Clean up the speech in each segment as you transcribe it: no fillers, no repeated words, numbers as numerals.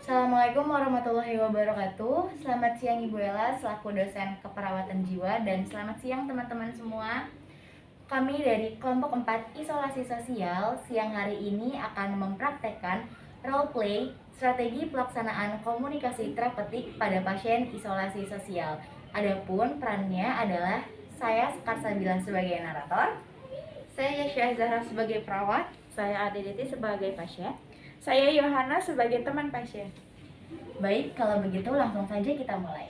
Assalamualaikum warahmatullahi wabarakatuh. Selamat siang Ibu Ella selaku dosen keperawatan jiwa, dan selamat siang teman-teman semua. Kami dari kelompok 4 isolasi sosial siang hari ini akan mempraktekkan role play strategi pelaksanaan komunikasi terapeutik pada pasien isolasi sosial. Adapun perannya adalah saya Sekar Sabila sebagai narator, Saya Yasya Zahra sebagai perawat. Saya Adedeti sebagai pasien. Saya Yohana sebagai teman pasien. Baik, kalau begitu langsung saja kita mulai.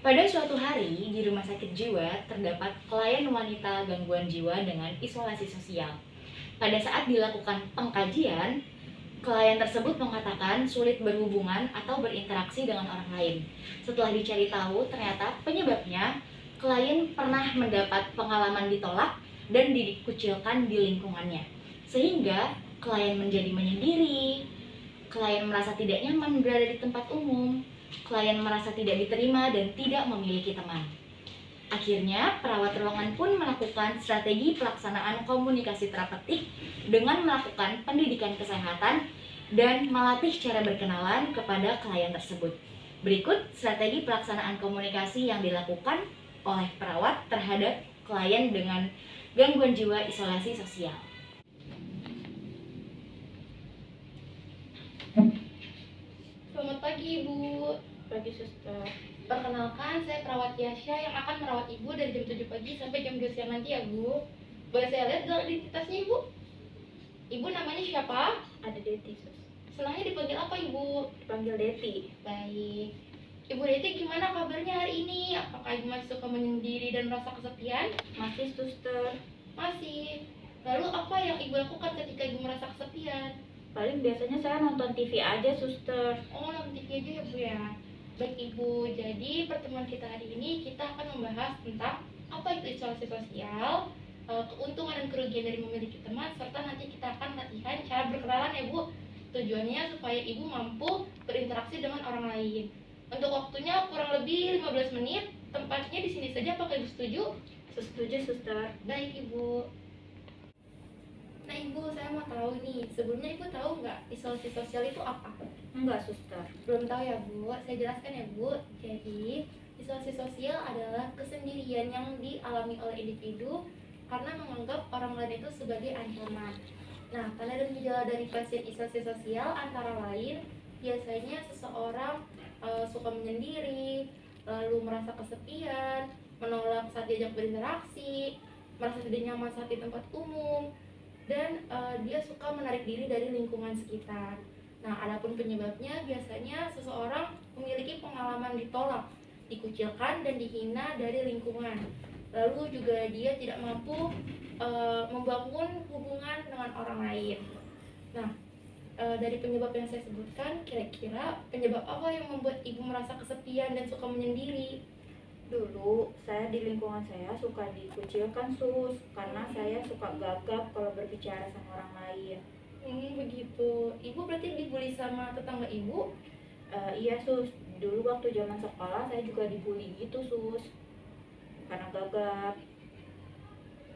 Pada suatu hari di rumah sakit jiwa terdapat klien wanita gangguan jiwa dengan isolasi sosial. Pada saat dilakukan pengkajian, klien tersebut mengatakan sulit berhubungan atau berinteraksi dengan orang lain. Setelah dicari tahu, ternyata penyebabnya klien pernah mendapat pengalaman ditolak dan dikucilkan di lingkungannya. Sehingga klien menjadi menyendiri, klien merasa tidak nyaman berada di tempat umum, klien merasa tidak diterima dan tidak memiliki teman. Akhirnya, perawat ruangan pun melakukan strategi pelaksanaan komunikasi terapeutik dengan melakukan pendidikan kesehatan dan melatih cara berkenalan kepada klien tersebut. Berikut strategi pelaksanaan komunikasi yang dilakukan oleh perawat terhadap klien dengan gangguan jiwa isolasi sosial. Selamat pagi Ibu. Pagi suster. Perkenalkan, saya perawat Yasya yang akan merawat Ibu dari jam 7 pagi sampai jam 2 siang nanti ya Bu. Boleh saya lihat gelar identitasnya Ibu? Ibu namanya siapa? Adedeti sus. Senangnya dipanggil apa Ibu? Dipanggil Deti. Baik. Ibu Deti, gimana kabarnya hari ini? Apakah Ibu masih suka menyendiri dan merasa kesepian? Masih suster. Masih. Lalu apa yang Ibu lakukan ketika Ibu merasa kesepian? Paling biasanya saya nonton TV aja suster. Oh, nonton TV aja ya Bu ya. Baik Ibu, jadi pertemuan kita hari ini kita akan membahas tentang apa itu isolasi sosial, keuntungan dan kerugian dari memiliki teman, serta nanti kita akan latihan cara berkenalan ya Bu. Tujuannya supaya Ibu mampu berinteraksi dengan orang lain. Untuk waktunya kurang lebih 15 menit, tempatnya di sini saja. Apakah Ibu setuju? Setuju suster. Baik Ibu. Nah Ibu, saya mau tahu nih, sebelumnya Ibu tahu nggak isolasi sosial itu apa? Enggak suster. Belum tahu ya Bu, saya jelaskan ya Bu. Jadi, isolasi sosial adalah kesendirian yang dialami oleh individu karena menganggap orang lain itu sebagai ancaman. Nah, tanda dan gejala dari pasien isolasi sosial antara lain biasanya seseorang suka menyendiri, lalu merasa kesepian, menolak saat diajak berinteraksi, merasa tidak nyaman saat di tempat umum, dan dia suka menarik diri dari lingkungan sekitar. Nah, adapun penyebabnya biasanya seseorang memiliki pengalaman ditolak, dikucilkan, dan dihina dari lingkungan. Lalu juga dia tidak mampu membangun hubungan dengan orang lain. Nah, dari penyebab yang saya sebutkan, kira-kira penyebab apa yang membuat Ibu merasa kesepian dan suka menyendiri? Dulu saya di lingkungan saya suka dikucilkan sus, karena saya suka gagap kalau berbicara sama orang lain. Begitu. Ibu berarti dibully sama tetangga Ibu? Iya sus, dulu waktu zaman sekolah saya juga dibully gitu sus, karena gagap.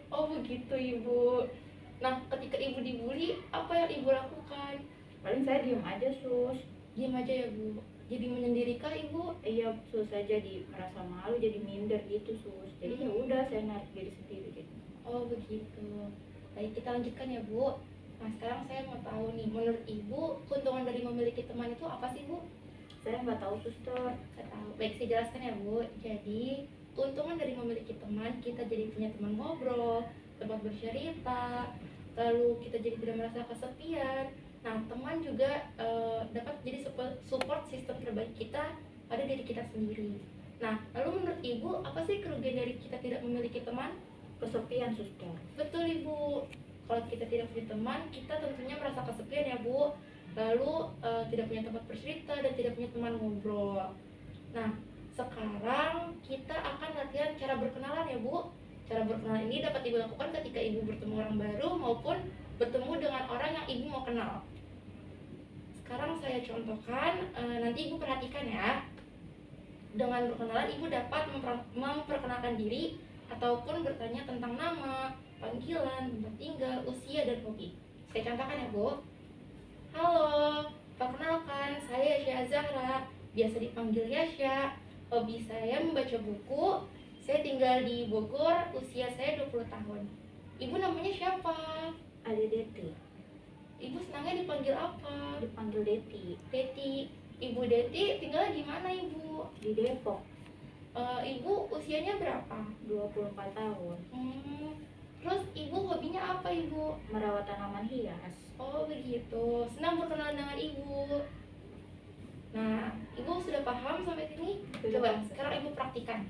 Oh begitu Ibu. Nah, ketika Ibu dibully, apa yang Ibu lakukan? Paling saya diem aja sus. Diam aja ya Bu. Jadi menyendirikah Ibu? Iya sus, saya jadi merasa malu, jadi minder gitu sus. Jadi ya udah saya narik diri sendiri gitu. Oh begitu. Baik, kita lanjutkan ya Bu. Nah, sekarang saya mau tahu nih, menurut Ibu keuntungan dari memiliki teman itu apa sih Bu? Saya nggak tahu suster. Saya tahu. Baik, saya jelaskan ya Bu. Jadi keuntungan dari memiliki teman, kita jadi punya teman ngobrol, tempat bercerita, lalu kita jadi tidak merasa kesepian. Nah, teman juga dapat jadi support sistem terbaik kita pada diri kita sendiri. Nah, lalu menurut Ibu, apa sih kerugian dari kita tidak memiliki teman? Kesepian suster. Betul Ibu. Kalau kita tidak punya teman, kita tentunya merasa kesepian ya Bu. Lalu tidak punya tempat bercerita dan tidak punya teman ngobrol. Nah, sekarang kita akan latihan cara berkenalan ya Bu. Cara berkenalan ini dapat Ibu lakukan ketika Ibu bertemu orang baru maupun bertemu dengan orang yang Ibu mau kenal. Sekarang saya contohkan, nanti Ibu perhatikan ya. Dengan berkenalan, Ibu dapat memperkenalkan diri ataupun bertanya tentang nama, panggilan, tempat tinggal, usia, dan hobi. Saya contohkan ya Bu. Halo, Perkenalkan, saya Yasya Zahra, biasa dipanggil Yasya. Hobi saya membaca buku. Saya tinggal di Bogor, usia saya 20 tahun. Ibu namanya siapa? Ade Deti. Ibu senangnya dipanggil apa? Dipanggil Deti. Deti. Ibu Deti tinggal di mana ibu? Di Depok. Ibu usianya berapa? 24 tahun. Terus ibu hobinya apa ibu? Merawat tanaman hias. Oh begitu, senang berkenalan dengan ibu. Nah, ibu sudah paham sampai sini? Sudah Coba paham. sekarang ibu praktikan.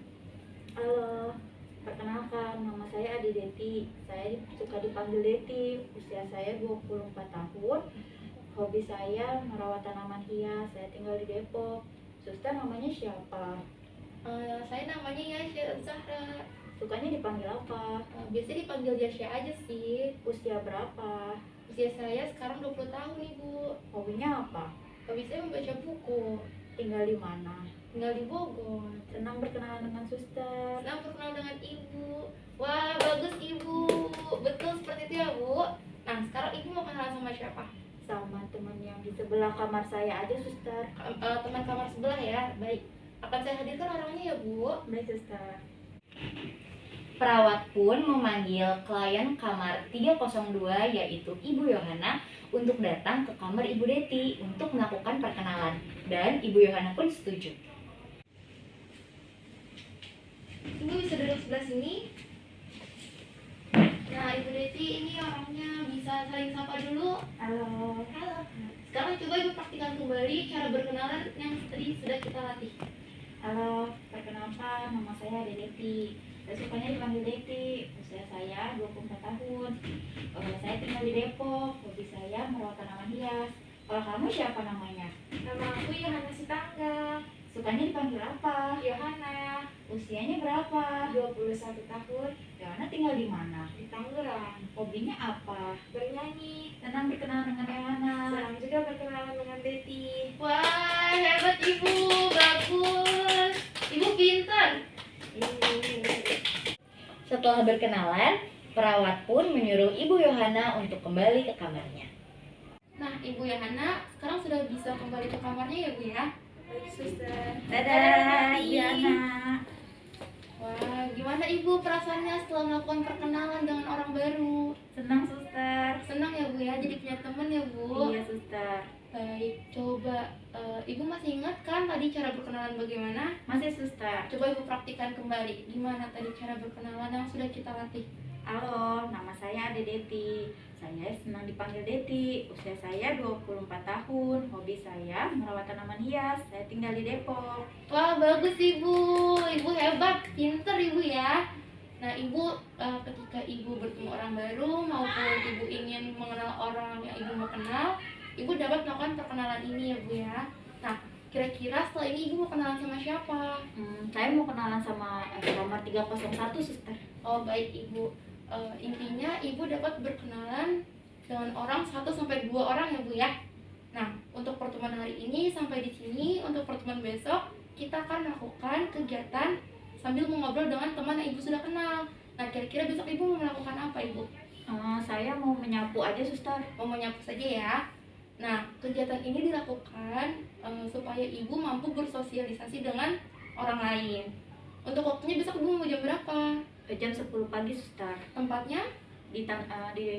Halo, perkenalkan, nama saya Ade Deti. Saya suka dipanggil Deti. Usia saya 24 tahun. Hobi saya merawat tanaman hias. Saya tinggal di Depok. Suster namanya siapa? Saya namanya Yasya Zahra. Sukanya dipanggil apa? Biasanya dipanggil Yasya aja sih. Usia berapa? Usia saya sekarang 20 tahun ibu. Hobinya apa? Hobi saya membaca buku. Tinggal di mana? Tinggal di Bogor. Senang berkenalan dengan suster. Senang berkenal dengan ibu. Wah bagus ibu. Betul seperti itu ya bu. Nah sekarang ibu mau kenalan sama siapa? Sama teman yang di sebelah kamar saya aja, suster. Teman kamar sebelah ya. Baik. Akan saya hadirkan orangnya ya bu. Baik, suster. Perawat pun memanggil klien kamar 302 yaitu Ibu Yohana untuk datang ke kamar Ibu Deti untuk melakukan perkenalan, dan Ibu Yohana pun setuju. Ibu bisa duduk sebelah sini. Nah Ibu Deti ini orangnya, bisa saling sapa dulu. Halo. Halo. Sekarang coba Ibu praktikkan kembali cara berkenalan yang tadi sudah kita latih. Halo, perkenalkan, nama saya Ade Deti. Saya sukanya dipanggil Deti. Usia saya 24 tahun. Saya tinggal di Depok. Hobi saya merawat tanaman hias. Kalau kamu siapa namanya? Nama aku Yohana Sitangga. Sukanya dipanggil apa? Yohana, Usianya berapa? 21 tahun, Yohana tinggal di mana? di Tangerang. Hobinya apa? Bernyanyi. Senang berkenalan dengan Yohana. Senang juga berkenalan dengan Deti. Wah hebat Ibu, bagus. Ibu pintar. Setelah berkenalan, perawat pun menyuruh Ibu Yohana untuk kembali ke kamarnya. Nah Ibu Yohana sekarang sudah bisa kembali ke kamarnya ya Bu ya. Baik, suster. Dadah, Deti. Yohana. Wah gimana Ibu perasaannya setelah melakukan perkenalan dengan orang baru? Senang, suster. Senang ya Bu ya, jadi punya teman ya Bu. Iya, suster. Baik, coba Ibu masih ingat kan tadi cara berkenalan bagaimana? Masih, suster. Coba Ibu praktikkan kembali. Gimana tadi cara berkenalan yang sudah kita latih? Halo, nama saya Ade Deti. Saya senang dipanggil Deti. Usia saya 24 tahun. Hobi saya merawat tanaman hias. Saya tinggal di Depok. Wah bagus Ibu, Ibu hebat, pinter Ibu ya. Nah Ibu ketika Ibu bertemu orang baru maupun Ibu ingin mengenal orang yang Ibu mau kenal, Ibu dapat melakukan perkenalan ini ya Bu ya. Nah kira-kira setelah ini Ibu mau kenalan sama siapa? Saya mau kenalan sama kamar 301, suster. Oh baik Ibu. Intinya Ibu dapat berkenalan dengan orang 1-2 orang ya Bu ya. Nah, untuk pertemuan hari ini sampai di sini. Untuk pertemuan besok kita akan melakukan kegiatan sambil mengobrol dengan teman yang Ibu sudah kenal. Nah, kira-kira besok Ibu mau melakukan apa Ibu? Saya mau menyapu aja, suster. Mau menyapu saja ya. Nah, kegiatan ini dilakukan supaya Ibu mampu bersosialisasi dengan orang lain. Untuk waktunya besok Ibu mau jam berapa? Jam 10 pagi, suster. Tempatnya? Di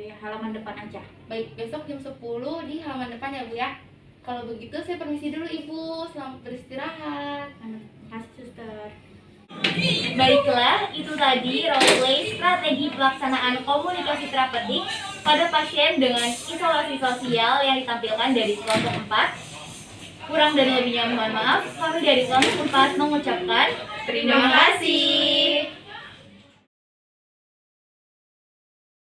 halaman depan aja. Baik, besok jam 10 di halaman depan ya Bu ya. Kalau begitu saya permisi dulu Ibu, selamat beristirahat. Terima kasih, suster. Baiklah, itu tadi roleplay strategi pelaksanaan komunikasi terapeutik pada pasien dengan isolasi sosial yang ditampilkan dari kelompok 4. Kurang dan lebihnya mohon maaf. Kami dari kelompok 4 mengucapkan terima kasih.